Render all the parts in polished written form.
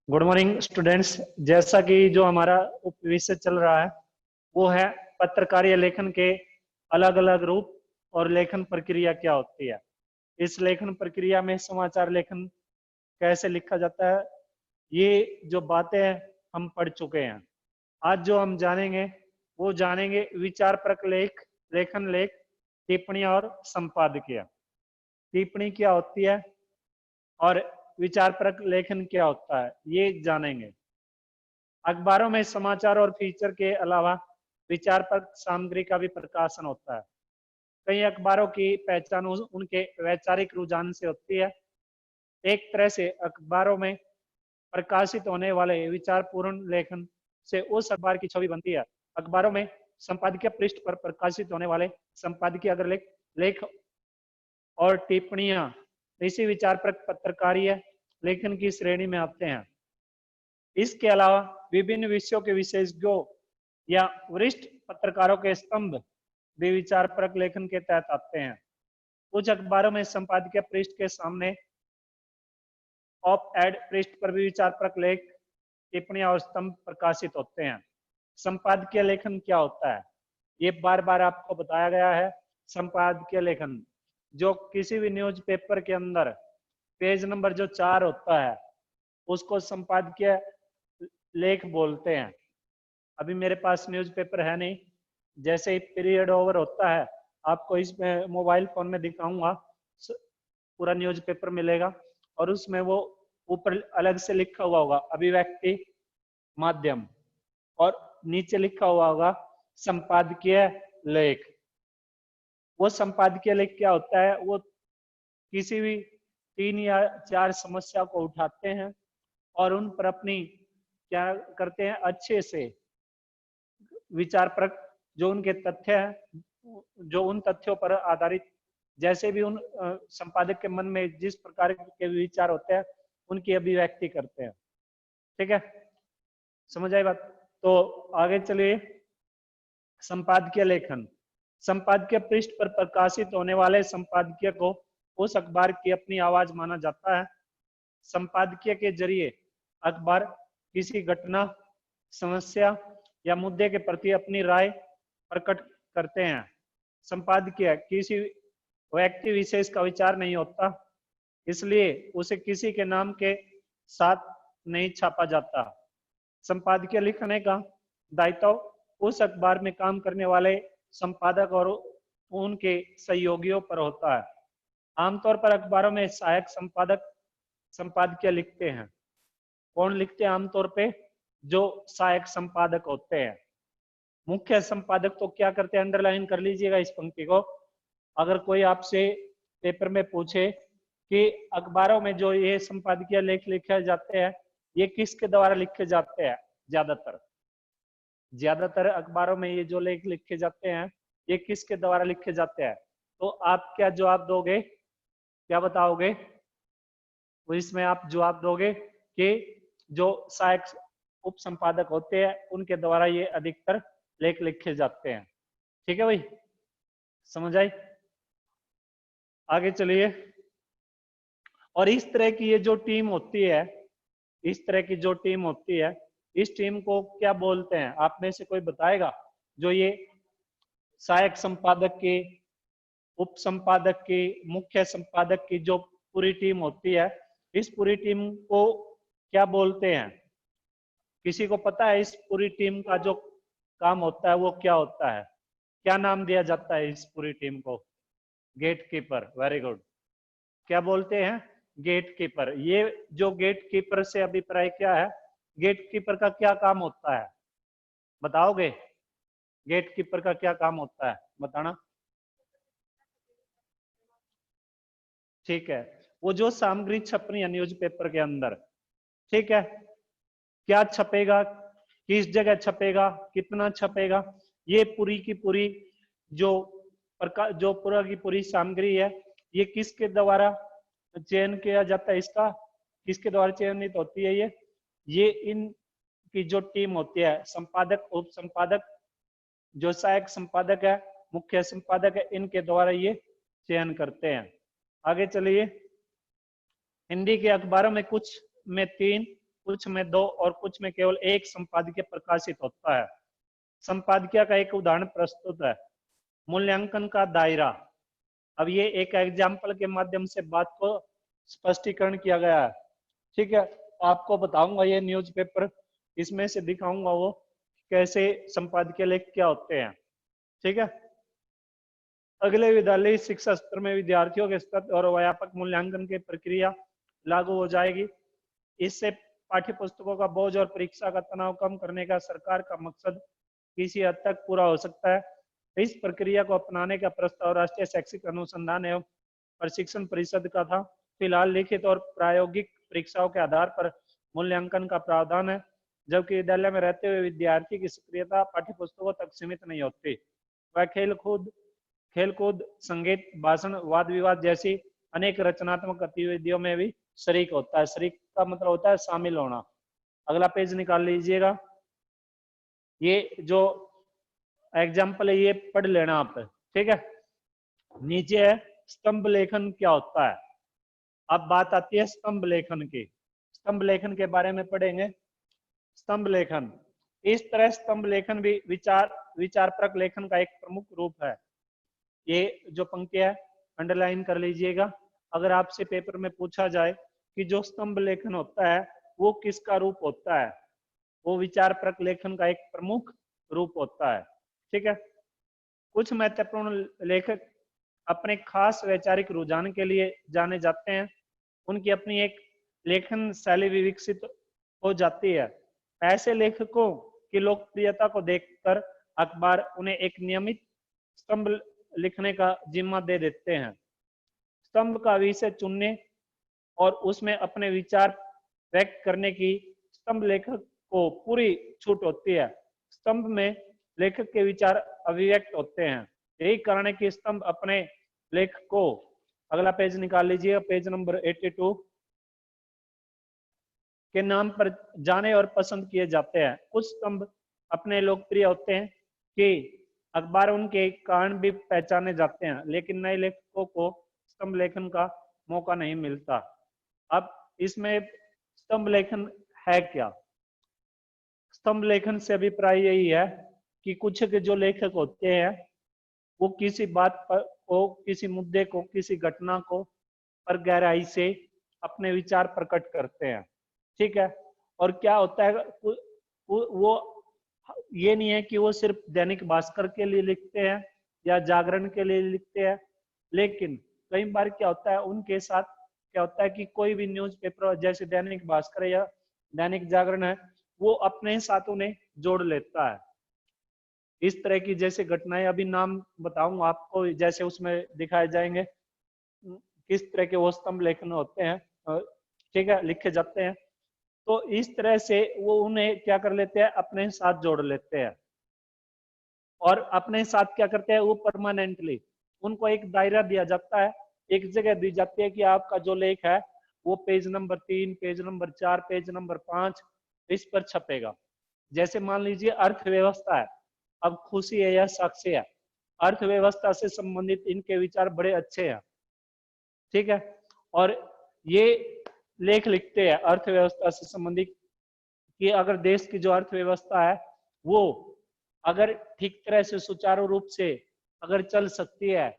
Good morning students. जैसा कि जो हमारा विषय चल रहा है वो है पत्रकारीय लेखन के अलग अलग रूप और लेखन प्रक्रिया क्या होती है। इस लेखन प्रक्रिया में समाचार लेखन कैसे लिखा जाता है, ये जो बातें हम पढ़ चुके हैं। आज जो हम जानेंगे वो जानेंगे विचारपरक लेखन लेख, टिप्पणियां और संपादकीय। टिप्पणी क्या होती है और विचारपरक लेखन क्या होता है ये जानेंगे। अखबारों में समाचार और फीचर के अलावा विचारपरक सामग्री का भी प्रकाशन होता है। कई अखबारों की पहचान उनके वैचारिक रुझान से होती है। एक तरह से अखबारों में प्रकाशित होने वाले विचारपूर्ण लेखन से उस अखबार की छवि बनती है। अखबारों में संपादकीय पृष्ठ पर प्रकाशित होने वाले संपादकीय अग्रलेख, लेख और टिप्पणियां इसी विचारपरक पत्रकारीय लेखन की श्रेणी में आते हैं। इसके अलावा विभिन्न विषयों के विशेषज्ञों या वरिष्ठ पत्रकारों के स्तंभ भी विचारपरक लेखन के तहत आते हैं। कुछ अखबारों में संपादकीय पृष्ठ के सामने ऑप एड पृष्ठ पर भी विचारपरक लेख, टिप्पणियां और स्तंभ प्रकाशित होते हैं। संपादकीय लेखन क्या होता है ये बार बार आपको बताया गया है। संपादकीय लेखन जो किसी भी न्यूज़पेपर के अंदर पेज नंबर जो 4 होता है उसको संपादकीय लेख बोलते हैं। अभी मेरे पास न्यूज़पेपर है नहीं, जैसे ही पीरियड ओवर होता है आपको इसमें मोबाइल फोन में दिखाऊंगा, पूरा न्यूज़पेपर मिलेगा और उसमें वो ऊपर अलग से लिखा हुआ होगा अभिव्यक्ति माध्यम और नीचे लिखा हुआ होगा संपादकीय लेख। वो संपादकीय लेख क्या होता है, वो किसी भी 3 या 4 समस्या को उठाते हैं और उन पर अपनी क्या करते हैं, अच्छे से विचारपरक जो उनके तथ्य हैं, जो उन तथ्यों पर आधारित जैसे भी उन संपादक के मन में जिस प्रकार के विचार होते हैं उनकी अभिव्यक्ति करते हैं। ठीक है, समझ आई बात? तो आगे चलिए। संपादकीय लेखन, संपादकीय पृष्ठ पर प्रकाशित होने वाले संपादकीय को उस अखबार की अपनी आवाज माना जाता है। संपादकीय के जरिए अखबार किसी घटना, समस्या या मुद्दे के प्रति अपनी राय प्रकट करते हैं। संपादकीय किसी व्यक्ति विशेष का विचार नहीं होता, इसलिए उसे किसी के नाम के साथ नहीं छापा जाता। संपादकीय लिखने का दायित्व उस अखबार में काम करने वाले संपादक और उनके सहयोगियों पर होता है। आमतौर पर अखबारों में सहायक संपादक संपादकीय लिखते हैं। कौन लिखते हैं आमतौर पे? जो सहायक संपादक होते हैं। मुख्य संपादक तो क्या करते हैं, अंडरलाइन कर लीजिएगा इस पंक्ति को। अगर कोई आपसे पेपर में पूछे कि अखबारों में जो ये संपादकीय लेख लिखे जाते हैं ये किसके द्वारा लिखे जाते हैं, ज्यादातर अखबारों में ये जो लेख लिखे जाते हैं ये किसके द्वारा लिखे जाते हैं, तो आप क्या जवाब दोगे, क्या बताओगे? तो इसमें आप जवाब दोगे कि जो सहायक उप संपादक होते हैं उनके द्वारा ये अधिकतर लेख लिखे जाते हैं। ठीक है भाई, समझ आई? आगे चलिए। और इस तरह की ये जो टीम होती है, इस तरह की जो टीम होती है, इस टीम को क्या बोलते हैं? आप में से कोई बताएगा? जो ये सहायक संपादक की, उप संपादक की, मुख्य संपादक की जो पूरी टीम होती है, इस पूरी टीम को क्या बोलते हैं? किसी को पता है इस पूरी टीम का जो काम होता है वो क्या होता है? क्या नाम दिया जाता है इस पूरी टीम को? Gate keeper. Very good. क्या बोलते हैं? Gate keeper. ये जो गेट कीपर से अभिप्राय क्या है? गेट कीपर का क्या काम होता है, बताओगे? गेट कीपर का क्या काम होता है, बताना। ठीक है, वो जो सामग्री छपनी है न्यूज़पेपर के अंदर, ठीक है, क्या छपेगा, किस जगह छपेगा, कितना छपेगा, ये पूरी की पूरी जो पूरा की पूरी सामग्री है ये किसके द्वारा चयन किया जाता है? इसका किसके द्वारा चयनित होती है? ये इन की जो टीम होती है, संपादक, उप संपादक, जो सहायक संपादक है, मुख्य संपादक है, इनके द्वारा ये चयन करते हैं। आगे चलिए। हिंदी के अखबारों में कुछ में 3, कुछ में 2 और कुछ में केवल 1 संपादकीय प्रकाशित होता है। संपादकीय का एक उदाहरण प्रस्तुत है। मूल्यांकन का दायरा। अब ये एक एग्जाम्पल के माध्यम से बात को स्पष्टीकरण किया गया है। ठीक है, आपको बताऊंगा ये न्यूज़पेपर, इसमें से दिखाऊंगा वो कैसे संपादकीय लेख क्या होते हैं। ठीक है, अगले विद्यालय शिक्षा सत्र में विद्यार्थियों के स्तर और व्यापक मूल्यांकन की प्रक्रिया लागू हो जाएगी। इससे पाठ्य पुस्तकों का बोझ और परीक्षा का तनाव कम करने का सरकार का मकसद किसी हद तक पूरा हो सकता है। इस प्रक्रिया को अपनाने का प्रस्ताव राष्ट्रीय शैक्षिक अनुसंधान एवं प्रशिक्षण परिषद का था। फिलहाल लिखित और प्रायोगिक परीक्षाओं के आधार पर मूल्यांकन का प्रावधान है, जबकि विद्यालय में रहते हुए विद्यार्थी की सक्रियता पाठ्य पुस्तकों तक सीमित नहीं होती। वह खेलकूद, संगीत, भाषण, वाद विवाद जैसी अनेक रचनात्मक गतिविधियों में भी शरीक होता है। शरीक का मतलब होता है शामिल होना। अगला पेज निकाल लीजिएगा। ये जो एग्जाम्पल है ये पढ़ लेना आप। ठीक है, नीचे है स्तंभ लेखन क्या होता है। अब बात आती है स्तंभ लेखन की। स्तंभ लेखन के बारे में पढ़ेंगे। स्तंभ लेखन, इस तरह स्तंभ लेखन भी विचारपरक लेखन का एक प्रमुख रूप है। ये जो पंक्ति है अंडरलाइन कर लीजिएगा। अगर आपसे पेपर में पूछा जाए कि जो स्तंभ लेखन होता है वो किसका रूप होता है, वो विचारपरक लेखन का एक प्रमुख रूप होता है। ठीक है, कुछ महत्वपूर्ण लेखक अपने खास वैचारिक रुझान के लिए जाने जाते हैं। उनकी अपनी एक लेखन शैली भी विकसित हो जाती है। ऐसे लेखकों की लोकप्रियता को देखकर अखबार उन्हें एक नियमित स्तंभ लिखने का जिम्मा दे देते हैं। स्तंभ का विषय चुनने और उसमें अपने विचार व्यक्त करने की स्तंभ लेखक को पूरी छूट होती है। स्तंभ में लेखक के विचार अभिव्यक्त होते हैं। यही कारण है कि स्तंभ अपने लेख को, अगला पेज निकाल लीजिए, पेज नंबर 82 के नाम पर जाने और पसंद किए जाते हैं। कुछ स्तंभ अपने लोकप्रिय होते हैं कि अखबार उनके कारण भी पहचाने जाते हैं, लेकिन नए लेखकों को स्तंभ लेखन का मौका नहीं मिलता। अब इसमें स्तंभ लेखन है क्या? स्तंभ लेखन से अभिप्राय यही है कि कुछ के जो लेखक होते हैं वो किसी बात पर को, किसी मुद्दे को, किसी घटना को पर गहराई से अपने विचार प्रकट करते हैं। ठीक है, और क्या होता है वो ये नहीं है कि वो सिर्फ दैनिक भास्कर के लिए लिखते हैं या जागरण के लिए लिखते हैं, लेकिन कई बार क्या होता है उनके साथ क्या होता है कि कोई भी न्यूज़पेपर जैसे दैनिक भास्कर या दैनिक जागरण है वो अपने साथ उन्हें जोड़ लेता है। इस तरह की जैसे घटनाएं अभी नाम बताऊंगा आपको, जैसे उसमें दिखाए जाएंगे किस तरह के वो स्तंभ लेखन होते हैं। ठीक है, लिखे जाते हैं। तो इस तरह से वो उन्हें क्या कर लेते हैं, अपने साथ जोड़ लेते हैं और अपने साथ क्या करते हैं वो परमानेंटली उनको एक दायरा दिया जाता है, एक जगह दी जाती है कि आपका जो लेख है वो page number 3, page number 4, page number 5 इस पर छपेगा। जैसे मान लीजिए अर्थव्यवस्था है, अब खुशी है या साक्षी है, अर्थव्यवस्था से संबंधित इनके विचार बड़े अच्छे हैं। ठीक है, और ये लेख लिखते हैं अर्थव्यवस्था से संबंधित कि अगर देश की जो अर्थव्यवस्था है वो अगर ठीक तरह से सुचारू रूप से अगर चल सकती है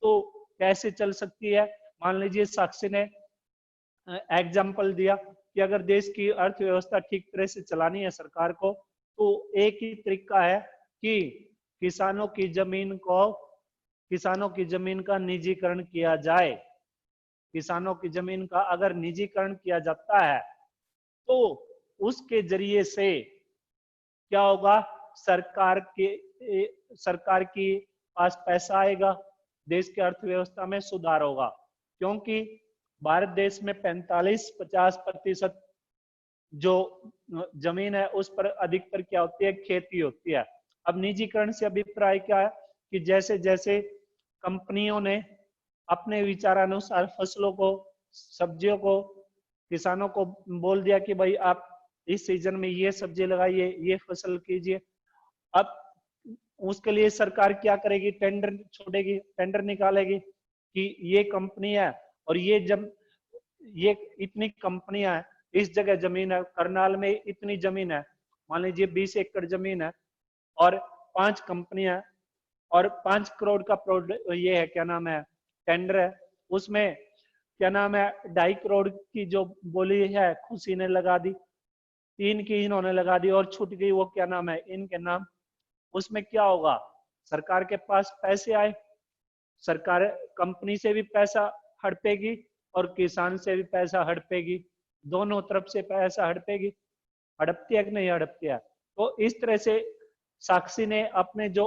तो कैसे चल सकती है। मान लीजिए साक्षी ने एग्जाम्पल दिया कि अगर देश की अर्थव्यवस्था ठीक तरह से चलानी है सरकार को तो एक ही तरीका है कि किसानों की जमीन का निजीकरण किया जाए। किसानों की जमीन का अगर निजीकरण किया जाता है तो उसके जरिए से क्या होगा, सरकार की पास पैसा आएगा, देश की अर्थव्यवस्था में सुधार होगा। क्योंकि भारत देश में 45-50% जो जमीन है उस पर अधिकतर क्या होती है, खेती होती है। अब निजीकरण से अभिप्राय क्या है कि जैसे जैसे कंपनियों ने अपने विचारानुसार फसलों को, सब्जियों को किसानों को बोल दिया कि भाई आप इस सीजन में ये सब्जी लगाइए, ये फसल कीजिए। अब उसके लिए सरकार क्या करेगी, टेंडर छोड़ेगी, टेंडर निकालेगी कि ये कंपनी है और ये जब ये इतनी कंपनियां हैं इस जगह जमीन है, करनाल में इतनी जमीन है, मान लीजिए 20 एकड़ जमीन है और 5 कंपनियां और 5 करोड़ का ये है क्या नाम है टेंडर है, उसमें क्या नाम है 2.5 करोड़ की जो बोली है खुशी ने लगा दी, 3 की इन्होंने लगा दी और छूट गई वो क्या नाम है इनके नाम। उसमें क्या होगा, सरकार के पास पैसे आए, सरकार कंपनी से भी पैसा हड़पेगी और किसान से भी पैसा हड़पेगी, दोनों तरफ से पैसा हड़पेगी, हड़पती है कि नहीं हड़पती है। तो इस तरह से साक्षी ने अपने जो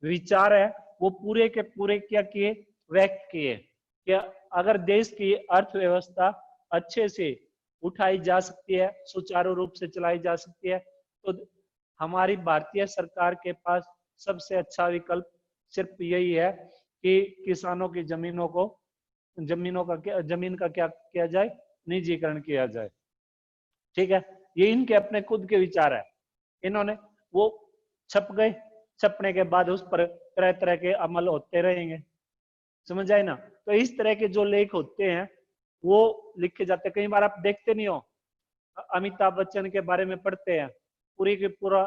विचार है वो पूरे के पूरे क्या किए, व्यक्त किए कि अगर देश की अर्थव्यवस्था अच्छे से उठाई जा सकती है, सुचारू रूप से चलाई जा सकती है, तो हमारी भारतीय सरकार के पास सबसे अच्छा विकल्प सिर्फ यही है कि किसानों की जमीन का क्या किया जाए, निजीकरण किया जाए। ठीक है, ये इनके अपने खुद के विचार है, इन्होंने वो छप गए, छपने के बाद उस पर तरह तरह के अमल होते रहेंगे, समझ आए ना। तो इस तरह के जो लेख होते हैं वो लिखे जाते हैं। कई बार आप देखते नहीं हो, अमिताभ बच्चन के बारे में पढ़ते हैं, पूरी की पूरा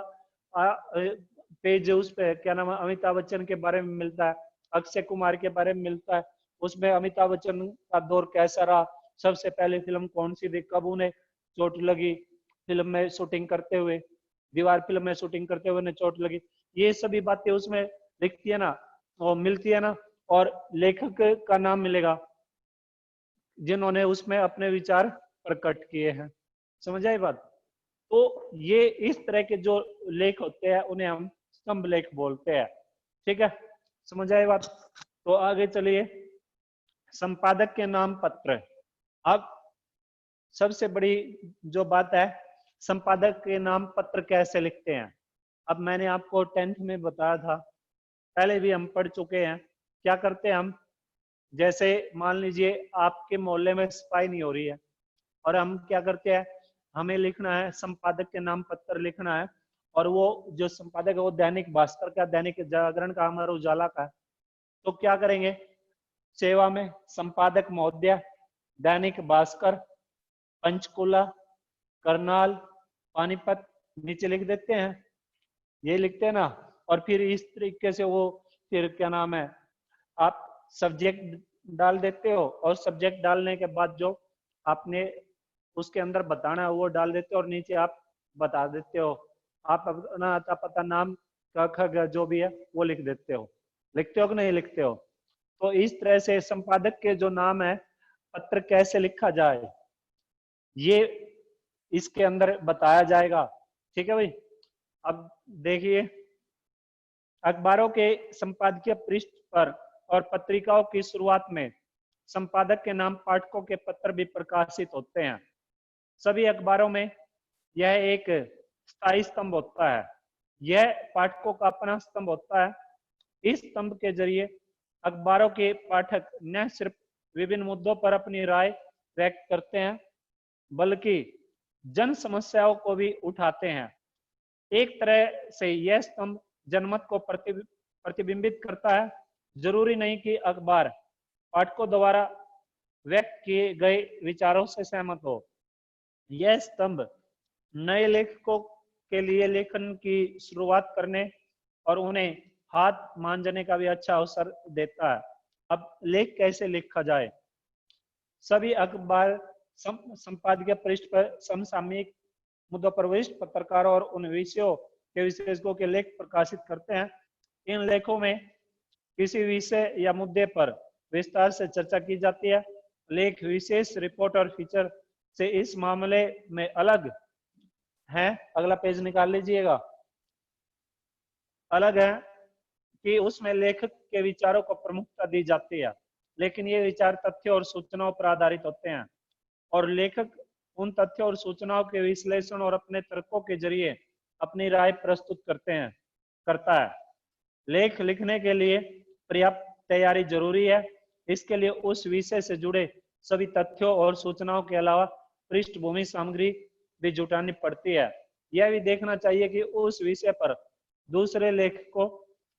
पेज उस पे क्या नाम है अमिताभ बच्चन के बारे में मिलता है, अक्षय कुमार के बारे में मिलता है, उसमें अमिताभ बच्चन का दौर कैसा रहा, सबसे पहले फिल्म कौन सी थी, कब उन्हें चोट लगी फिल्म में शूटिंग करते हुए, दीवार फिल्म में शूटिंग करते हुए उन्हें चोट लगी, ये सभी बातें उसमें लिखती है ना और मिलती है ना, और लेखक का नाम मिलेगा जिन्होंने उसमें अपने विचार प्रकट किए हैं, समझ आई बात। तो ये इस तरह के जो लेख होते हैं उन्हें हम स्तंभ लेख बोलते हैं। ठीक है, समझ आई बात। तो आगे चलिए, संपादक के नाम पत्र। अब सबसे बड़ी जो बात है, संपादक के नाम पत्र कैसे लिखते हैं। अब मैंने आपको 10th में बताया था, पहले भी हम पढ़ चुके हैं। क्या करते हैं हम, जैसे मान लीजिए आपके मोहल्ले में सफाई नहीं हो रही है और हम क्या करते हैं, हमें लिखना है संपादक के नाम पत्र लिखना है, और वो जो संपादक है वो दैनिक भास्कर का, दैनिक जागरण का, अमर उजाला का। तो क्या करेंगे, सेवा में संपादक महोदय, दैनिक भास्कर, पंचकुला, करनाल, पानीपत, नीचे लिख देते हैं, ये लिखते हैं ना। और फिर इस तरीके से वो फिर क्या नाम है आप सब्जेक्ट डाल देते हो, और सब्जेक्ट डालने के बाद जो आपने उसके अंदर बताना है वो डाल देते हो, और नीचे आप बता देते हो, आप अपना आता पता नाम का जो भी है वो लिख देते हो। लिखते हो कि नहीं लिखते हो। तो इस तरह से संपादक के जो नाम है पत्र कैसे लिखा जाए ये इसके अंदर बताया जाएगा। ठीक है भाई। अब देखिए, अखबारों के संपादकीय पृष्ठ पर और पत्रिकाओं की शुरुआत में संपादक के नाम पाठकों के पत्र भी प्रकाशित होते हैं। सभी अखबारों में यह एक स्थायी स्तंभ होता है, यह पाठकों का अपना स्तंभ होता है। इस स्तंभ के जरिए अखबारों के पाठक न सिर्फ विभिन्न मुद्दों पर अपनी राय व्यक्त करते हैं बल्कि जन समस्याओं को भी उठाते हैं। एक तरह से यह स्तंभ जनमत को प्रतिबिंबित करता है। जरूरी नहीं कि अखबार पाठकों द्वारा व्यक्त किए गए विचारों से सहमत हो। यह स्तंभ नए लेखकों के लिए लेखन की शुरुआत करने और उन्हें हाथ मांझने का भी अच्छा अवसर देता है। अब लेख कैसे लिखा जाए। सभी अखबार संपादकीय पृष्ठ पर समसामयिक मुद्दों पर वरिष्ठ पत्रकारों और उन विषयों के विशेषज्ञों के लेख प्रकाशित करते हैं। इन लेखों में किसी विषय या मुद्दे पर विस्तार से चर्चा की जाती है। लेख विशेष रिपोर्ट और फीचर से इस मामले में अलग है, अगला पेज निकाल लीजिएगा, अलग है कि उसमें लेखक के विचारों को प्रमुखता दी जाती है, लेकिन ये विचार तथ्यों और सूचनाओं पर आधारित होते हैं और लेखक उन तथ्यों और सूचनाओं के विश्लेषण और अपने तर्कों के जरिए अपनी राय प्रस्तुत करता है। लेख लिखने के लिए पर्याप्त तैयारी जरूरी है। इसके लिए उस विषय से जुड़े सभी तथ्यों और सूचनाओं के अलावा पृष्ठभूमि सामग्री भी जुटानी पड़ती है। यह भी देखना चाहिए कि उस विषय पर दूसरे लेखकों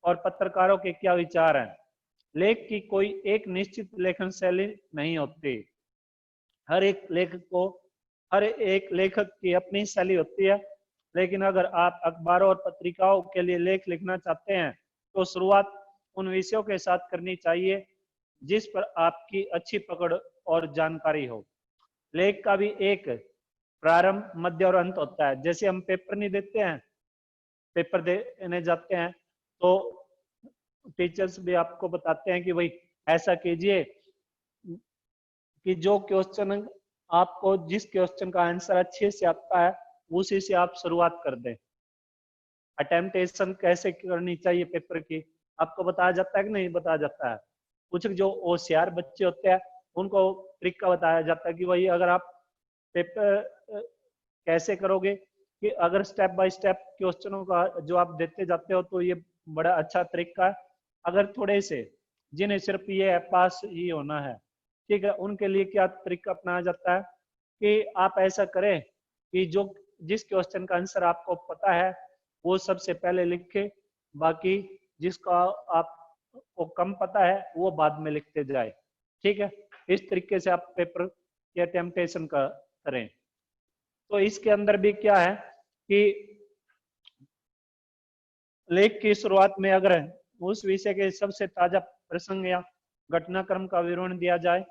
और पत्रकारों के क्या विचार हैं। लेख की कोई एक निश्चित लेखन शैली नहीं होती। हर एक लेखक को हर एक लेखक की अपनी शैली होती है, लेकिन अगर आप अखबारों और पत्रिकाओं के लिए लेख लिखना चाहते हैं तो शुरुआत उन विषयों के साथ करनी चाहिए जिस पर आपकी अच्छी पकड़ और जानकारी हो। लेख का भी एक प्रारंभ, मध्य और अंत होता है। जैसे हम पेपर नहीं देते हैं, पेपर देने जाते हैं तो टीचर्स भी आपको बताते हैं कि भाई ऐसा कीजिए कि जो क्वेश्चन आपको, जिस क्वेश्चन का आंसर अच्छे से आता है उसी से आप शुरुआत कर दें। अटेम्पटेशन कैसे करनी चाहिए पेपर की आपको बताया जाता है कि नहीं बताया जाता है। कुछ जो होशियार बच्चे होते हैं उनको ट्रिक का बताया जाता है कि भाई अगर आप पेपर कैसे करोगे, कि अगर स्टेप बाय स्टेप क्वेश्चनों का जो आप देते जाते हो तो ये बड़ा अच्छा तरीका है। अगर थोड़े से जिन्हें सिर्फ ये है पास ही होना है, ठीक है, उनके लिए क्या तरीका अपनाया जाता है कि आप ऐसा करें कि जो जिस क्वेश्चन का आंसर आपको पता है वो सबसे पहले लिखे, बाकी जिसका आपको कम पता है वो बाद में लिखते जाए। ठीक है, इस तरीके से आप पेपर के टेम्पटेशन का करें। तो इसके अंदर भी क्या है कि लेख की शुरुआत में अगर उस विषय के सबसे ताजा प्रसंग या घटनाक्रम का विवरण दिया जाए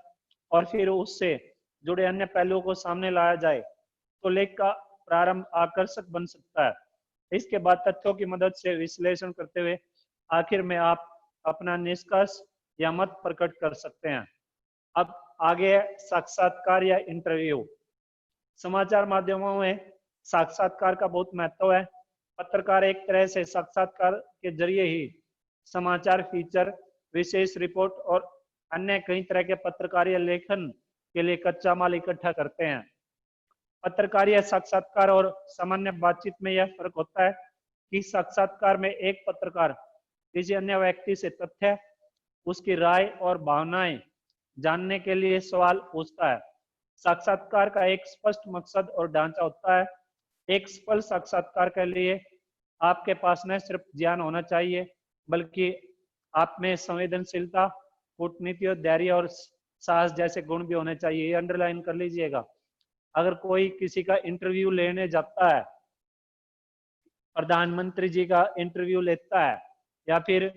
और फिर उससे जुड़े अन्य पहलुओं को सामने लाया जाए तो लेख का प्रारंभ आकर्षक बन सकता है। इसके बाद तथ्यों की मदद से विश्लेषण करते हुए आखिर में आप अपना निष्कर्ष या मत प्रकट कर सकते हैं। अब आगे है साक्षात्कार या इंटरव्यू। समाचार माध्यमों में साक्षात्कार का बहुत महत्व है। पत्रकार एक तरह से साक्षात्कार के जरिए ही समाचार फीचर, विशेष रिपोर्ट और अन्य कई तरह के पत्रकारीय लेखन के लिए कच्चा माल इकट्ठा करते हैं। पत्रकारीय साक्षात्कार और सामान्य बातचीत में यह फर्क होता है कि साक्षात्कार में एक पत्रकार किसी अन्य व्यक्ति से तथ्य, उसकी राय और भावनाएं जानने के लिए सवाल पूछता है। साक्षात्कार का एक स्पष्ट मकसद और ढांचा होता है। एक सफल साक्षात्कार के लिए आपके पास न सिर्फ ज्ञान होना चाहिए बल्कि आप में संवेदनशीलता, कूटनीति, धैर्य और साहस जैसे गुण भी होने चाहिए। ये अंडरलाइन कर लीजिएगा। अगर कोई किसी का इंटरव्यू लेने जाता है, प्रधानमंत्री जी का इंटरव्यू लेता है, या फिर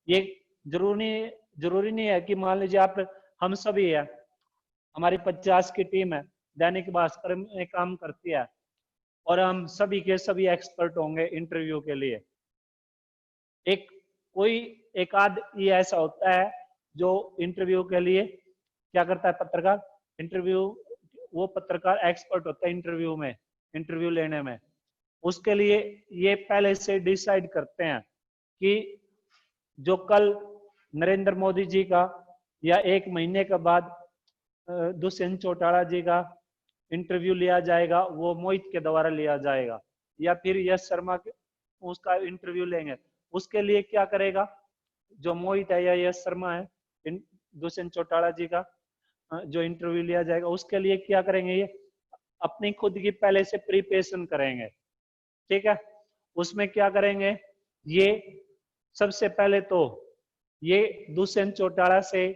ये जरूरी नहीं है कि मान लीजिए आप, हम सभी है, हमारी 50 की टीम है, दैनिक भास्कर में काम करती है और हम सभी के सभी एक्सपर्ट होंगे इंटरव्यू के लिए। एक कोई एक आध ये ऐसा होता है जो इंटरव्यू के लिए क्या करता है, पत्रकार इंटरव्यू, वो पत्रकार एक्सपर्ट होता है इंटरव्यू में, इंटरव्यू लेने में। उसके लिए ये पहले से डिसाइड करते हैं कि जो कल नरेंद्र मोदी जी का या एक महीने के बाद दुष्यंत चौटाला जी का इंटरव्यू लिया जाएगा, वो मोहित के द्वारा लिया जाएगा, या फिर यश शर्मा के उसका इंटरव्यू लेंगे। उसके लिए क्या करेगा, जो मोहित है या यश शर्मा है, दुष्यंत चौटाला जी का जो इंटरव्यू लिया जाएगा, उसके लिए क्या करेंगे, ये अपनी खुद की पहले से प्रिपरेशन करेंगे। ठीक है, उसमें क्या करेंगे, ये सबसे पहले तो ये दुष्यंत चौटाला से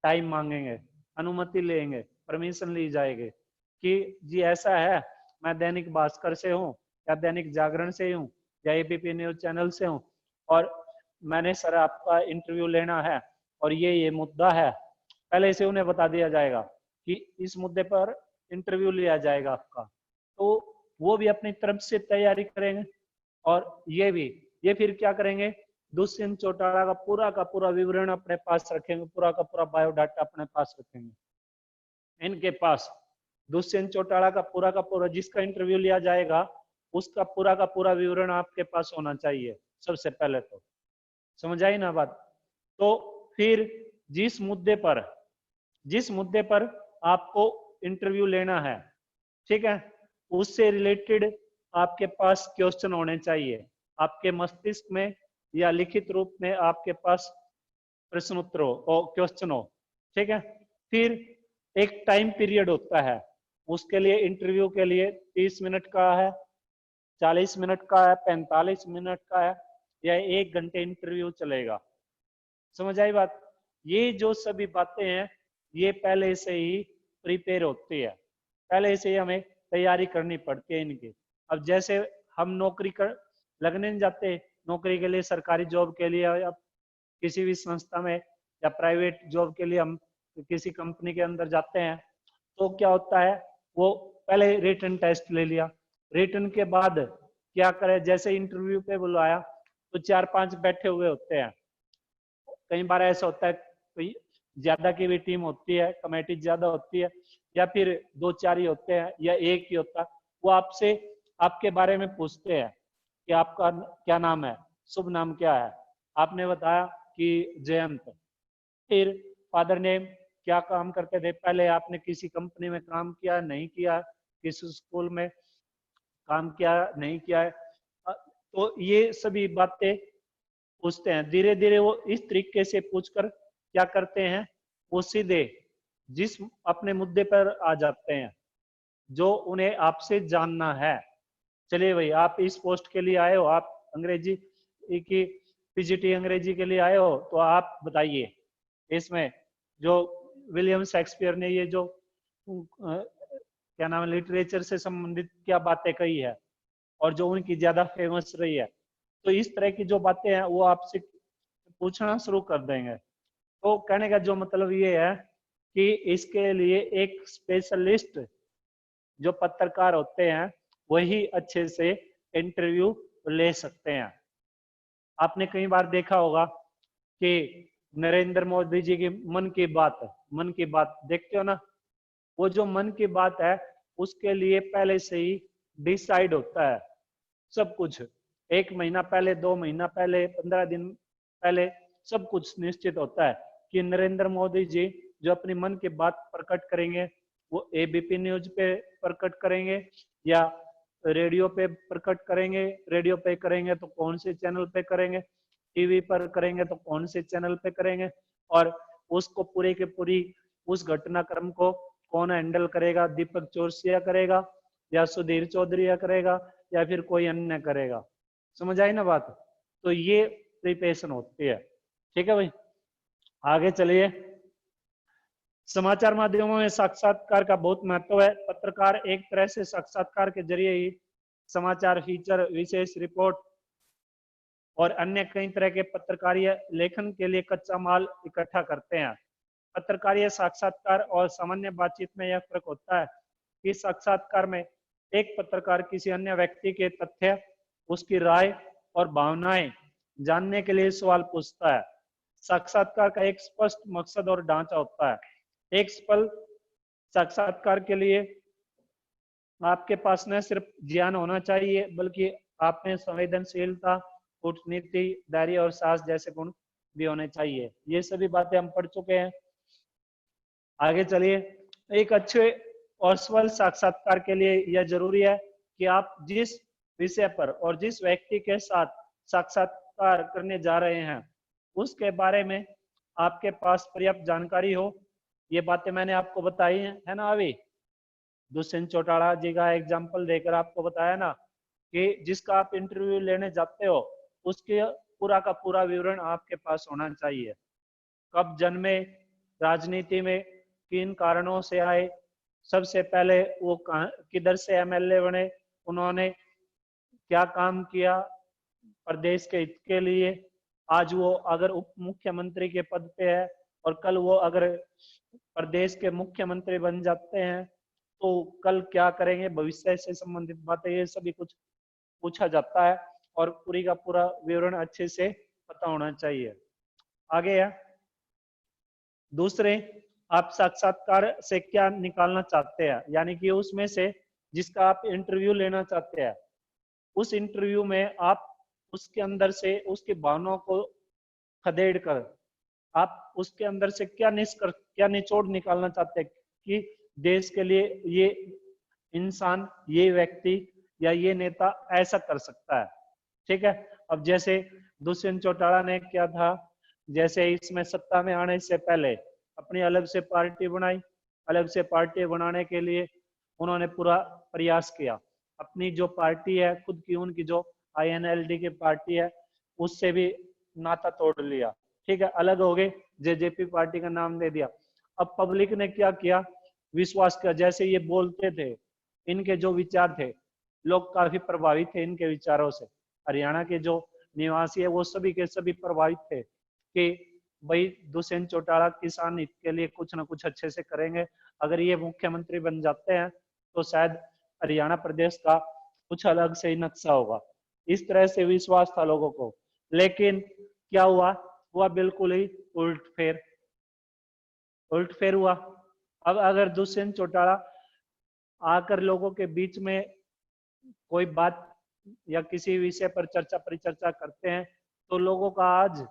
टाइम मांगेंगे, अनुमति लेंगे, परमिशन ली जाएगी कि जी ऐसा है, मैं दैनिक भास्कर से हूँ या दैनिक जागरण से हूँ या एबीपी न्यूज चैनल से हूँ और मैंने सर आपका इंटरव्यू लेना है और ये मुद्दा है। पहले से उन्हें बता दिया जाएगा कि इस मुद्दे पर इंटरव्यू लिया जाएगा आपका, तो वो भी अपनी तरफ से तैयारी करेंगे। और ये फिर क्या करेंगे, दुष्यंत चौटाला का पूरा विवरण अपने पास रखेंगे, पूरा का पूरा बायोडाटा अपने पास रखेंगे। इनके पास दुष्यंत चौटाला का पूरा जिसका इंटरव्यू लिया जाएगा उसका का पूरा विवरण आपके पास होना चाहिए सबसे पहले। तो समझ आई ना बात। तो फिर जिस मुद्दे पर आपको इंटरव्यू लेना है, ठीक है, उससे रिलेटेड आपके पास क्वेश्चन होने चाहिए। आपके मस्तिष्क में या लिखित रूप में आपके पास प्रश्न उत्तर हो, क्वेश्चन हो। ठीक है, फिर एक टाइम पीरियड होता है उसके लिए, इंटरव्यू के लिए 30 मिनट का है, 40 मिनट का है, 45 मिनट का है, या 1 घंटे इंटरव्यू चलेगा। समझ आई बात। ये जो सभी बातें हैं ये पहले से ही प्रिपेयर होती है, पहले से ही हमें तैयारी करनी पड़ती है इनकी। अब जैसे हम नौकरी कर लगने नहीं जाते, नौकरी के लिए, सरकारी जॉब के लिए या किसी भी संस्था में या प्राइवेट जॉब के लिए हम किसी कंपनी के अंदर जाते हैं, तो क्या होता है, वो पहले रिटन टेस्ट ले लिया, रिटन के बाद क्या करे, जैसे इंटरव्यू पे बुलाया तो 4-5 बैठे हुए होते हैं। कई बार ऐसा होता है कोई ज्यादा की भी टीम होती है, कमेटी ज्यादा होती है, या फिर 2-4 ही होते हैं या एक ही होता है, वो आपसे आपके बारे में पूछते हैं कि आपका क्या नाम है, शुभ नाम क्या है। आपने बताया कि जयंत, फिर फादर नेम, क्या काम करते थे, पहले आपने किसी कंपनी में काम किया नहीं किया, किसी स्कूल में काम किया नहीं किया है, तो ये सभी बातें पूछते हैं। धीरे धीरे वो इस तरीके से पूछकर क्या करते हैं, वो सीधे जिस अपने मुद्दे पर आ जाते हैं जो उन्हें आपसे जानना है। चलिए भाई, आप इस पोस्ट के लिए आए हो, आप अंग्रेजी की पीजीटी अंग्रेजी के लिए आए हो, तो आप बताइए इसमें जो विलियम शेक्सपियर ने ये जो क्या नाम है, लिटरेचर से संबंधित क्या बातें कही है और जो उनकी ज्यादा फेमस रही है, तो इस तरह की जो बातें हैं वो आपसे पूछना शुरू कर देंगे। तो कहने का जो मतलब ये है कि इसके लिए एक स्पेशलिस्ट जो पत्रकार होते हैं वही अच्छे से इंटरव्यू ले सकते हैं। आपने कई बार देखा होगा कि नरेंद्र मोदी जी की मन की बात देखते हो ना, वो जो मन की बात है उसके लिए पहले से ही डिसाइड होता है सब कुछ। 1 महीना पहले, 2 महीना पहले, 15 दिन पहले सब कुछ निश्चित होता है कि नरेंद्र मोदी जी जो अपनी मन की बात प्रकट करेंगे वो एबीपी न्यूज पे प्रकट करेंगे या रेडियो पे प्रकट करेंगे, रेडियो पे करेंगे तो कौन से चैनल पे करेंगे, टीवी पर करेंगे तो कौन से चैनल पे करेंगे, और उसको पूरे के पूरी उस घटनाक्रम को कौन हैंडल करेगा, दीपक चौरसिया करेगा या सुधीर चौधरी करेगा या फिर कोई अन्य करेगा। समझ आई ना बात? तो ये प्रिपरेशन होती है। ठीक है भाई, आगे चलिए। समाचार माध्यमों में साक्षात्कार का बहुत महत्व है। पत्रकार एक तरह से साक्षात्कार के जरिए ही समाचार, फीचर, विशेष रिपोर्ट और अन्य कई तरह के पत्रकारीय लेखन के लिए कच्चा माल इकट्ठा करते हैं। पत्रकारीय साक्षात्कार और सामान्य बातचीत में यह फर्क होता है कि साक्षात्कार में एक पत्रकार किसी अन्य व्यक्ति के तथ्य, उसकी राय और भावनाएं जानने के लिए सवाल पूछता है। साक्षात्कार का एक स्पष्ट मकसद और ढांचा होता है। एक सफल साक्षात्कार के लिए आपके पास न सिर्फ ज्ञान होना चाहिए बल्कि आप में संवेदनशीलता, कूटनीति, धैर्य और साहस जैसे गुण भी होने चाहिए। ये सभी बातें हम पढ़ चुके हैं। आगे चलिए। एक अच्छे और सफल साक्षात्कार के लिए यह जरूरी है कि आप जिस विषय पर और जिस व्यक्ति के साथ साक्षात्कार करने जा रहे हैं उसके बारे में आपके पास पर्याप्त जानकारी हो। ये बातें मैंने आपको बताई है ना अभी। दुष्यंत चौटाला जी का एग्जाम्पल देकर आपको बताया ना कि जिसका आप इंटरव्यू लेने जाते हो उसके पूरा का पूरा विवरण आपके पास होना चाहिए। कब जन्मे, राजनीति में किन कारणों से आए, सबसे पहले वो किधर से एमएलए बने, उन्होंने क्या काम किया प्रदेश के हित के लिए, आज वो अगर उप मुख्यमंत्री के पद पे है और कल वो अगर प्रदेश के मुख्यमंत्री बन जाते हैं तो कल क्या करेंगे, भविष्य से संबंधित बातें, ये सभी कुछ पूछा जाता है और पूरी का पूरा विवरण अच्छे से पता होना चाहिए। आगे है दूसरे, आप साक्षात्कार से क्या निकालना चाहते हैं, यानी कि उसमें से जिसका आप इंटरव्यू लेना चाहते हैं उस इंटरव्यू में आप उसके अंदर से उसकी भावनाओं को खदेड़ कर आप उसके अंदर से क्या निचोड़ निकालना चाहते हैं कि देश के लिए ये इंसान, ये व्यक्ति या ये नेता ऐसा कर सकता है। ठीक है। अब जैसे दुष्यंत चौटाला ने क्या था, जैसे इसमें सत्ता में आने से पहले अपनी अलग से पार्टी बनाई, अलग से पार्टी बनाने के लिए उन्होंने पूरा प्रयास किया। अपनी जो पार्टी है खुद की, उनकी जो INLD की पार्टी है उससे भी नाता तोड़ लिया। ठीक है, अलग हो गए, जेजेपी पार्टी का नाम दे दिया। अब पब्लिक ने क्या किया, विश्वास किया, जैसे ये बोलते थे इनके जो विचार थे, लोग काफी प्रभावित थे इनके विचारों से। हरियाणा के जो निवासी है वो सभी के सभी प्रभावित थे कि भाई दुष्यंत चौटाला किसान हित के लिए कुछ ना कुछ अच्छे से करेंगे, अगर ये मुख्यमंत्री बन जाते हैं तो शायद हरियाणा प्रदेश का कुछ अलग से ही नक्शा होगा। इस तरह से विश्वास था लोगों को। लेकिन क्या हुआ बिल्कुल ही उल्ट फेर हुआ। अब अगर दुष्यंत चौटाला आकर लोगों के बीच में कोई बात या किसी विषय पर चर्चा परिचर्चा करते हैं तो लोगों का आज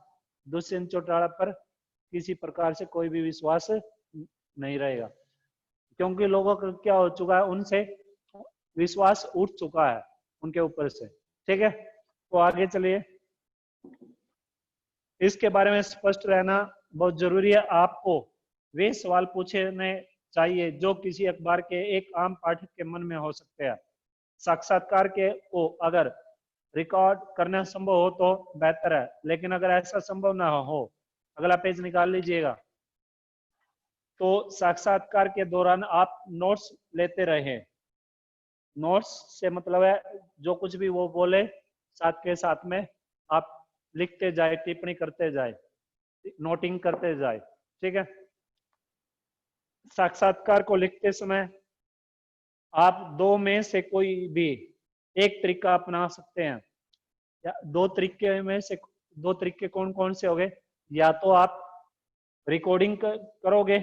दुष्यंत चौटाला पर किसी प्रकार से कोई भी विश्वास नहीं रहेगा, क्योंकि लोगों का क्या हो चुका है, उनसे विश्वास उठ चुका है उनके ऊपर से। ठीक है, तो आगे चलिए। इसके बारे में स्पष्ट रहना बहुत जरूरी है। आपको वे सवाल पूछने चाहिए जो किसी अखबार के एक आम पाठक के मन में हो सकते हैं। साक्षात्कार के को अगर रिकॉर्ड करना संभव हो तो बेहतर है, लेकिन अगर ऐसा संभव ना हो, अगला पेज निकाल लीजिएगा, तो साक्षात्कार के दौरान आप नोट्स लेते रहे। नोट्स से मतलब है जो कुछ भी वो बोले साथ के साथ में आप लिखते जाए, टिप्पणी करते जाए, नोटिंग करते जाए। ठीक है, साक्षात्कार को लिखते समय आप दो में से कोई भी एक तरीका अपना सकते हैं। या दो तरीके में से दो तरीके कौन कौन से हो गए? या तो आप रिकॉर्डिंग करोगे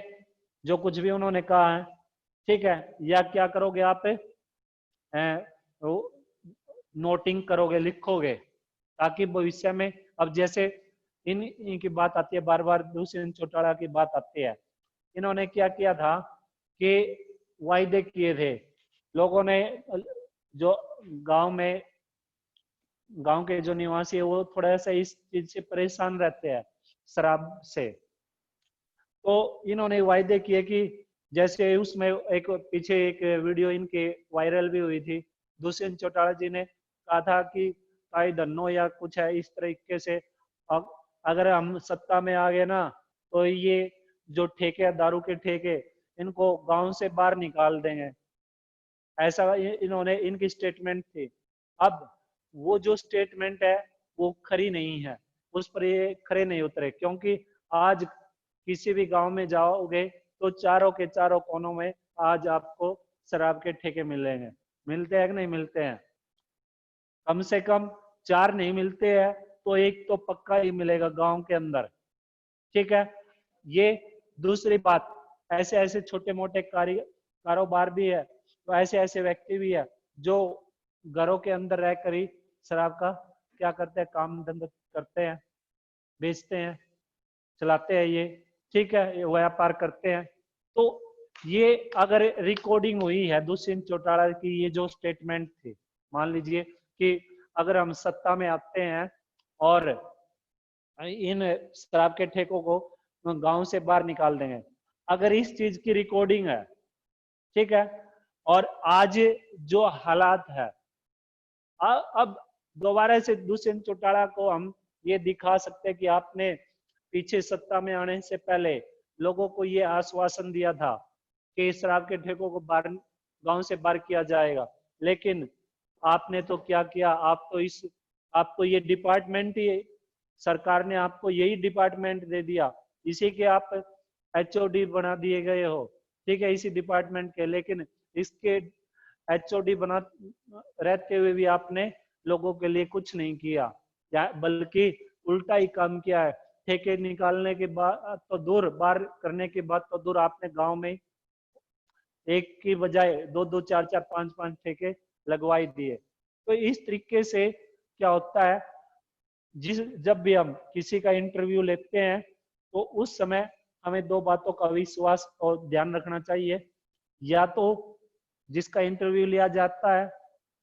जो कुछ भी उन्होंने कहा है, ठीक है, या क्या करोगे आप नोटिंग करोगे, लिखोगे, ताकि भविष्य में अब जैसे इनकी बात आती है, बार बार दुष्यंत चौटाला की बात आती है। इन्होंने क्या किया था कि वायदे किए थे लोगों ने, जो गांव के जो निवासी है वो थोड़ा सा इस चीज से परेशान रहते हैं, शराब से। तो इन्होंने वायदे किए कि जैसे उसमें एक पीछे एक वीडियो इनके वायरल भी हुई थी, दुष्यंत चौटाला जी ने कहा था कि ताई धन्नो या कुछ है इस तरीके से, अब अगर हम सत्ता में आ गए ना तो ये जो ठेके दारू के ठेके इनको गांव से बाहर निकाल देंगे, ऐसा इन्होंने इनकी स्टेटमेंट थी। अब वो जो स्टेटमेंट है वो खरी नहीं है, उस पर ये खरे नहीं उतरे, क्योंकि आज किसी भी गांव में जाओगे तो चारों के चारों कोनों में आज आपको शराब के ठेके मिलेंगे। मिलते हैं कि नहीं मिलते हैं? कम से कम 4 नहीं मिलते हैं तो एक तो पक्का ही मिलेगा गांव के अंदर। ठीक है, ये दूसरी बात, ऐसे ऐसे छोटे मोटे कारोबार भी है, तो ऐसे ऐसे व्यक्ति भी है जो घरों के अंदर रहकर ही शराब का क्या करते हैं, काम धंधा करते हैं, बेचते हैं, चलाते हैं ये। ठीक है, ये व्यापार करते हैं। तो ये अगर रिकॉर्डिंग हुई है दुष्यंत चौटाला की, ये जो स्टेटमेंट थी, मान लीजिए कि अगर हम सत्ता में आते हैं और इन शराब के ठेकों को गांव से बाहर निकाल देंगे, अगर इस चीज की रिकॉर्डिंग है, ठीक है, और आज जो हालात है, अब दोबारा से दुष्यंत चौटाला को हम ये दिखा सकते हैं कि आपने पीछे सत्ता में आने से पहले लोगों को ये आश्वासन दिया था कि शराब के ठेकों को बाहर गांव से बाहर किया जाएगा, लेकिन आपने तो क्या किया, आपको ये डिपार्टमेंट ही, सरकार ने आपको यही डिपार्टमेंट दे दिया, इसी के आप एचओडी बना दिए गए हो। ठीक है, इसी डिपार्टमेंट के, लेकिन इसके एचओडी बना रहते हुए भी आपने लोगों के लिए कुछ नहीं किया, या बल्कि उल्टा ही काम किया है। ठेके निकालने के बाद तो दूर, बाहर करने के बाद तो दूर, आपने गांव में एक की बजाय दो दो चार चार पांच पांच ठेके लगवाई दिए। तो इस तरीके से क्या होता है, जब भी हम किसी का इंटरव्यू लेते हैं तो उस समय हमें दो बातों का विश्वास और ध्यान रखना चाहिए। या तो जिसका इंटरव्यू लिया जाता है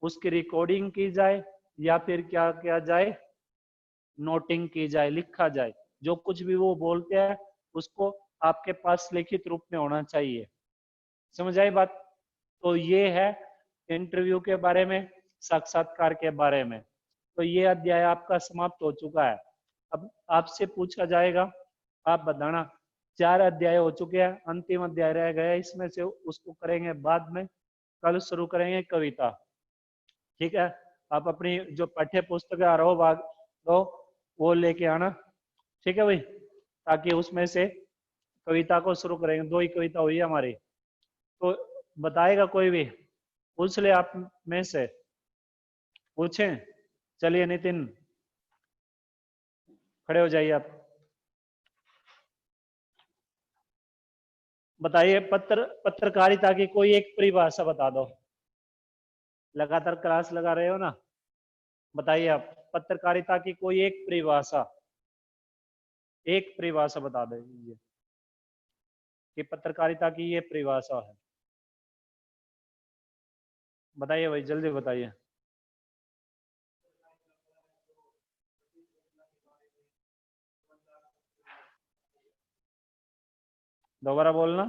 उसकी रिकॉर्डिंग की जाए, या फिर क्या किया जाए, नोटिंग की जाए, लिखा जाए, जो कुछ भी वो बोलते हैं उसको आपके पास लिखित रूप में होना चाहिए। समझ आई बात? तो ये है इंटरव्यू के बारे में, साक्षात्कार के बारे में। तो ये अध्याय आपका समाप्त हो चुका है। अब आपसे पूछा जाएगा, आप बताना। 4 अध्याय हो चुके हैं, अंतिम अध्याय रह गया, इसमें से उसको करेंगे बाद में। कल शुरू करेंगे कविता। ठीक है, आप अपनी जो पाठ्य पुस्तक आरोह भाग दो वो लेके आना। ठीक है भाई, ताकि उसमें से कविता को शुरू करेंगे। 2 ही कविता हुई है हमारी, तो बताएगा कोई भी, पूछ ले आप में से, पूछें। चलिए नितिन, खड़े हो जाइए आप। बताइए, पत्रकारिता की कोई एक परिभाषा बता दो। लगातार क्लास लगा रहे हो ना, बताइए आप पत्रकारिता की कोई एक परिभाषा, एक परिभाषा बता दीजिए कि पत्रकारिता की ये परिभाषा है। बताइए भाई, जल्दी बताइए। दोबारा बोलना।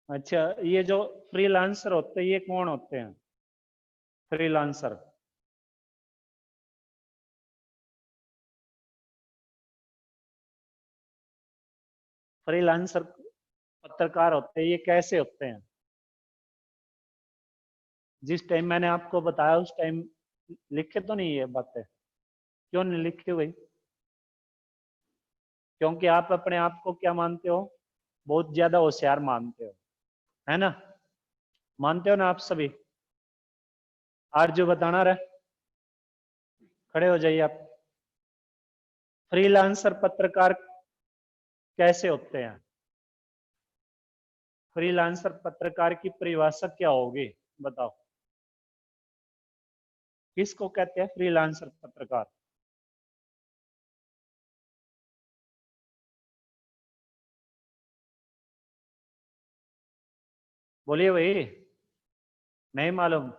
अच्छा, ये जो फ्रीलांसर होते हैं ये कौन होते हैं? फ्रीलांसर, फ्रीलांसर पत्रकार होते हैं, ये कैसे होते हैं? जिस टाइम मैंने आपको बताया उस टाइम लिखे तो नहीं ये बातें? क्यों नहीं लिखे भाई? क्योंकि आप अपने आप को क्या मानते हो? बहुत ज्यादा होशियार मानते हो, है ना? मानते हो ना आप सभी? आज जो बताना रहे, खड़े हो जाइए आप। फ्रीलांसर पत्रकार कैसे होते हैं? फ्रीलांसर पत्रकार की परिभाषा क्या होगी, बताओ। किसको कहते हैं फ्रीलांसर पत्रकार? बोलिए भाई, नहीं मालूम?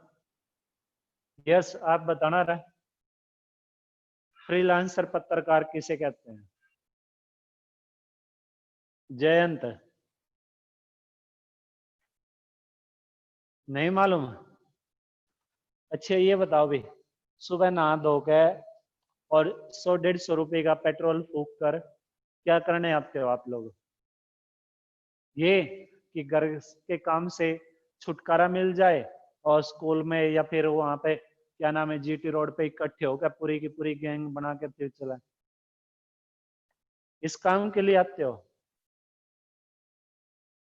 यस, आप बताना रहे। फ्रीलांसर पत्रकार किसे कहते हैं? जयंत, नहीं मालूम? अच्छा ये बताओ भी, सुबह नहा धो के और 100-150 रुपए का पेट्रोल फूक कर क्या करने आते हो आप लोग? ये कि घर के काम से छुटकारा मिल जाए और स्कूल में या फिर वहां पे क्या नाम है जीटी रोड पे इकट्ठे होकर पूरी की पूरी गैंग बना के फिर चला, इस काम के लिए आते हो?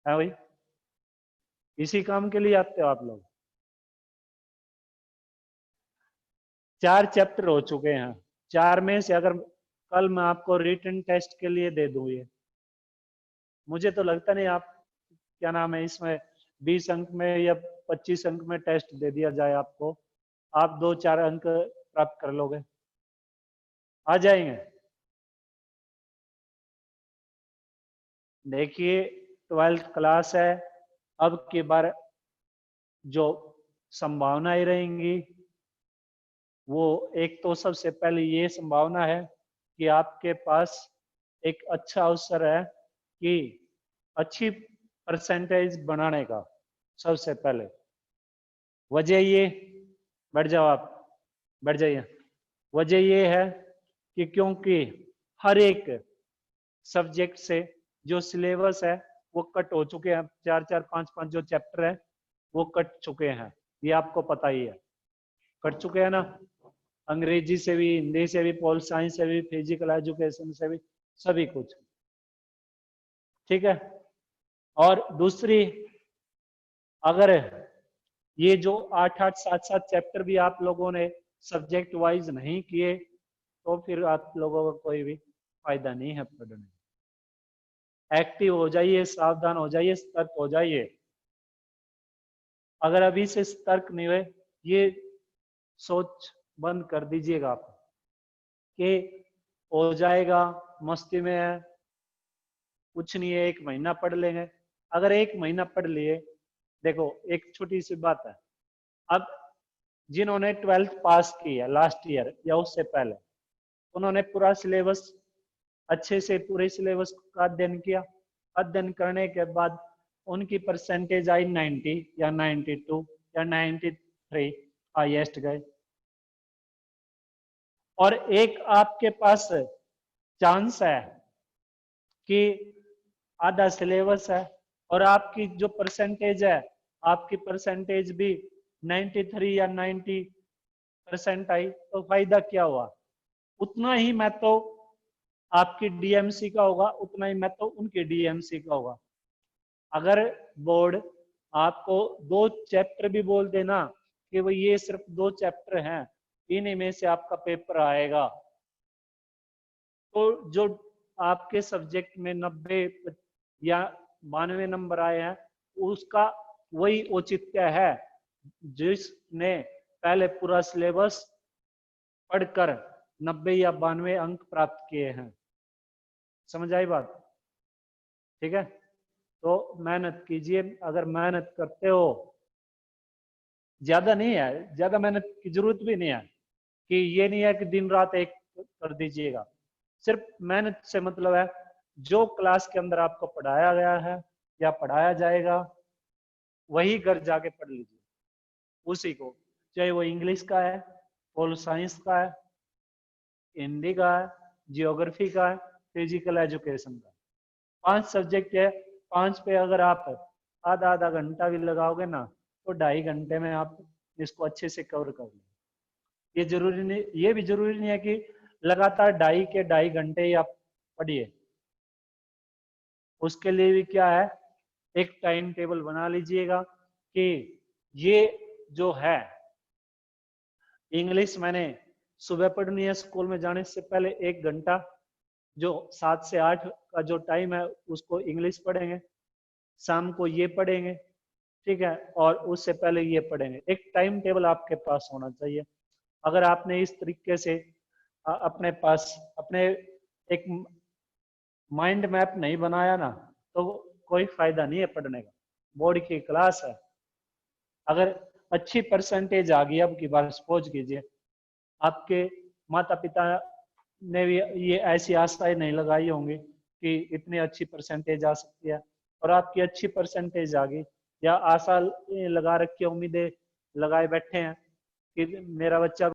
है भाई, इसी काम के लिए आते हो आप लोग? 4 चैप्टर हो चुके हैं। 4 में से अगर कल मैं आपको रिटन टेस्ट के लिए दे दूं ये, मुझे तो लगता नहीं आप क्या नाम है इसमें 20 अंक में या 25 अंक में टेस्ट दे दिया जाए आपको, आप 2-4 अंक प्राप्त कर लोगे, आ जाएंगे। देखिए, 12th क्लास है, अब की बार जो संभावनाएं रहेंगी वो, एक तो सबसे पहले ये संभावना है कि आपके पास एक अच्छा अवसर है कि अच्छी परसेंटेज बनाने का। सबसे पहले वजह ये, बैठ जाओ आप, बैठ जाइए। वजह ये है कि क्योंकि हर एक सब्जेक्ट से जो सिलेबस है वो कट हो चुके हैं, 4-4, 5-5 जो चैप्टर है वो कट चुके हैं, ये आपको पता ही है। कट चुके हैं ना, अंग्रेजी से भी, हिंदी से भी, पॉल साइंस से भी, फिजिकल एजुकेशन से भी, सभी कुछ। ठीक है, और दूसरी, अगर ये जो 8-8, 7-7 चैप्टर भी आप लोगों ने सब्जेक्ट वाइज नहीं किए तो फिर आप लोगों का कोई भी फायदा नहीं है पढ़ने। एक्टिव हो जाइए, सावधान हो जाइए, सतर्क हो जाइए। अगर अभी से सतर्क नहीं हुए, ये सोच बंद कर दीजिएगा आप कि हो जाएगा, मस्ती में है, कुछ नहीं है, 1 महीना पढ़ लेंगे। अगर 1 महीना पढ़ लिए, देखो एक छोटी सी बात है, अब जिन्होंने 12th पास की है लास्ट ईयर या उससे पहले, उन्होंने पूरा सिलेबस अच्छे से पूरे सिलेबस का अध्ययन किया। अध्ययन करने के बाद उनकी परसेंटेज आई 90 या 92 या 93, हाईएस्ट गए। और एक आपके पास चांस है कि आधा सिलेबस है और आपकी जो परसेंटेज है, आपकी परसेंटेज भी 93 या 90% आई, तो फायदा क्या हुआ? उतना ही मैं तो आपकी डीएमसी का होगा, उतना ही मैं तो उनकी डीएमसी का होगा। अगर बोर्ड आपको 2 चैप्टर भी बोल देना कि वो ये सिर्फ 2 चैप्टर हैं, इन्हीं में से आपका पेपर आएगा, तो जो आपके सब्जेक्ट में 90 या 92 नंबर आए हैं, उसका वही औचित्य है जिसने पहले पूरा सिलेबस पढ़कर 90 या 92 अंक प्राप्त किए हैं। समझ आई बात? ठीक है, तो मेहनत कीजिए। अगर मेहनत करते हो, ज्यादा नहीं है, ज्यादा मेहनत की जरूरत भी नहीं है, कि ये नहीं है कि दिन रात एक कर दीजिएगा। सिर्फ मेहनत से मतलब है जो क्लास के अंदर आपको पढ़ाया गया है या पढ़ाया जाएगा, वही घर जाके पढ़ लीजिए उसी को, चाहे वो इंग्लिश का है, पोल साइंस का है, हिंदी का है, जियोग्राफी का है, फिजिकल एजुकेशन का। 5 सब्जेक्ट है, 5 पे अगर आप आधा आधा घंटा भी लगाओगे ना, तो 2.5 घंटे में आप इसको अच्छे से कवर कर लेंगे। ये जरूरी नहीं, ये भी जरूरी नहीं है कि लगातार 2.5 घंटे ही आप पढ़िए। उसके लिए भी क्या है, एक टाइम टेबल बना लीजिएगा कि ये जो है इंग्लिश मैंने सुबह पढ़नी है, स्कूल में जाने से पहले 1 घंटा, जो 7 से 8 का जो टाइम है उसको इंग्लिश पढ़ेंगे, शाम को ये पढ़ेंगे, ठीक है, और उससे पहले ये पढ़ेंगे। एक टाइम टेबल आपके पास होना चाहिए। अगर आपने इस तरीके से अपने पास अपने एक माइंड मैप नहीं बनाया ना, तो कोई फायदा नहीं है पढ़ने का। बोर्ड की क्लास है, अगर अच्छी परसेंटेज आ गई, अब की बार सपोज कीजिए आपके माता पिता ने भी ये ऐसी आशाएं नहीं लगाई होंगी कि इतनी अच्छी परसेंटेज आ सकती है, और आपकी अच्छी परसेंटेज आ गई, या आशा लगा रखी, उम्मीदें लगाए बैठे हैं कि मेरा बच्चा